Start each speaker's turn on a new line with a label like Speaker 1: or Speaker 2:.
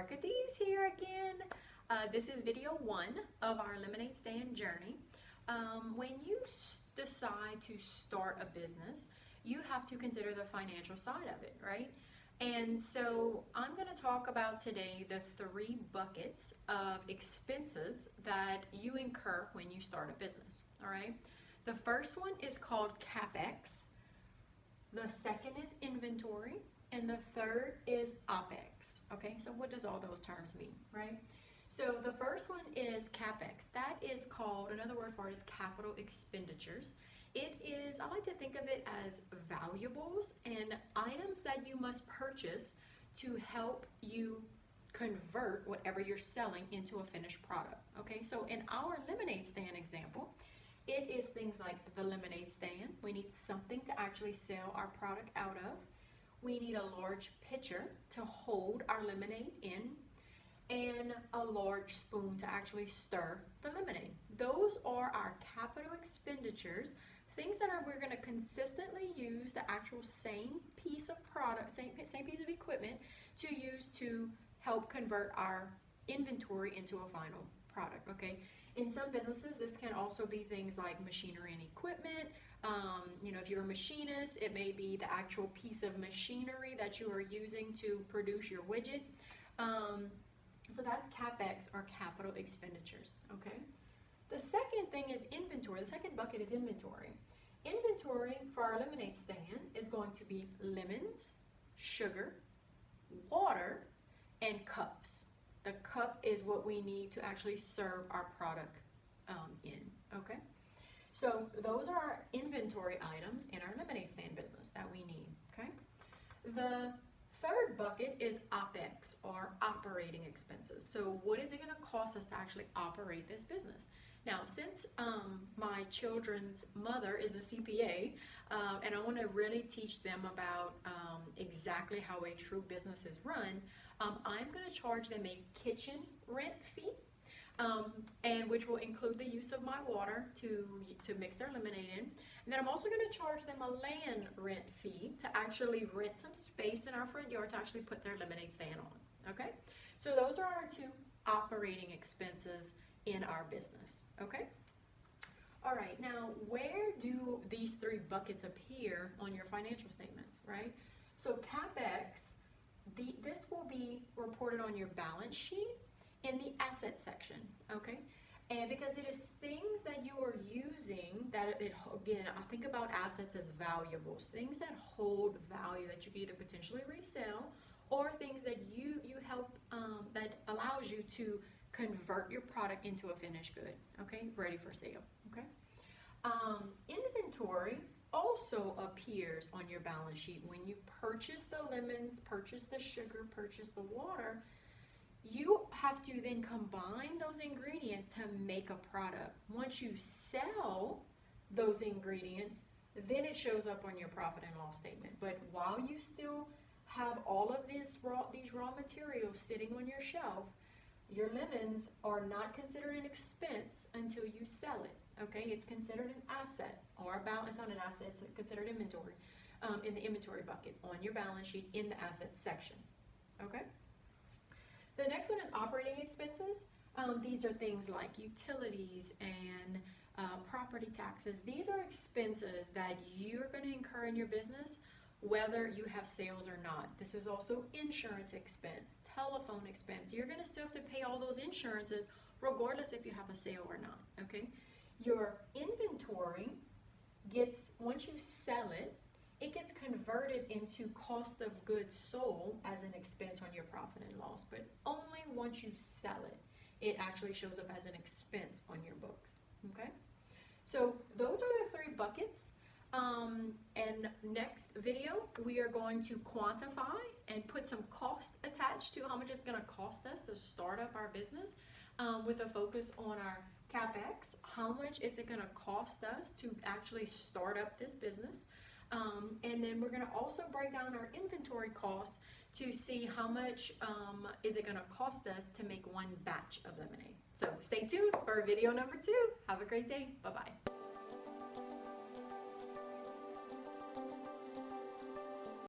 Speaker 1: Marketees here again. This is video 1 of our lemonade stand journey. When you decide to start a business, you have to consider the financial side of it, right? And so I'm going to talk about today the 3 buckets of expenses that you incur when you start a business, all right? The first one is called CapEx. The second is inventory. And the third is OpEx, okay? So what does all those terms mean, right? So the first one is CapEx. That is called, another word for it is capital expenditures. It is, I like to think of it as valuables and items that you must purchase to help you convert whatever you're selling into a finished product, okay? So in our lemonade stand example, it is things like the lemonade stand. We need something to actually sell our product out of. We need a large pitcher to hold our lemonade in, and a large spoon to actually stir the lemonade. Those are our capital expenditures, things that we're going to consistently use the actual same piece of product, same piece of equipment to use to help convert our inventory into a final product, okay? In some businesses, this can also be things like machinery and equipment. If you're a machinist, it may be the actual piece of machinery that you are using to produce your widget. So that's CapEx, or capital expenditures, okay? The second thing is inventory. The second bucket is inventory. Inventory for our lemonade stand is going to be lemons, sugar, water, and cups. The cup is what we need to actually serve our product in, okay? So those are our inventory items in our lemonade stand business that we need, okay? The third bucket is OpEx, or operating expenses. So what is it going to cost us to actually operate this business? Now, since my children's mother is a CPA, and I want to really teach them about exactly how a true business is run, I'm going to charge them a kitchen rent fee, and which will include the use of my water to mix their lemonade in. And then I'm also going to charge them a land rent fee to actually rent some space in our front yard to actually put their lemonade stand on, okay? So those are our 2 operating expenses in our business, okay? All right, now where do these 3 buckets appear on your financial statements, right? So CapEx, this will be reported on your balance sheet in the asset section, okay? And because it is things that you are using that, again, I think about assets as valuables, things that hold value that you can either potentially resell, or things that you help, that allows you to convert your product into a finished good, okay? Ready for sale, okay? Inventory also appears on your balance sheet. When you purchase the lemons, purchase the sugar, purchase the water, you have to then combine those ingredients to make a product. Once you sell those ingredients, then it shows up on your profit and loss statement. But while you still have all of these raw materials sitting on your shelf, your lemons are not considered an expense until you sell it, okay? It's considered an asset, or it's not an asset, it's considered inventory, in the inventory bucket on your balance sheet in the asset section, okay? The next one is operating expenses. These are things like utilities and property taxes. These are expenses that you're going to incur in your business whether you have sales or not. This is also insurance expense, telephone expense. You're going to still have to pay all those insurances regardless if you have a sale or not, okay? Your inventory gets, once you sell it, it gets converted into cost of goods sold as an expense on your profit and loss, but only once you sell it, it actually shows up as an expense on your books, okay? So those are the 3 buckets. And next video, we are going to quantify and put some cost attached to how much it's going to cost us to start up our business, with a focus on our CapEx. How much is it going to cost us to actually start up this business? And then we're going to also break down our inventory costs to see how much is it going to cost us to make 1 batch of lemonade. So stay tuned for video number 2. Have a great day. Bye-bye.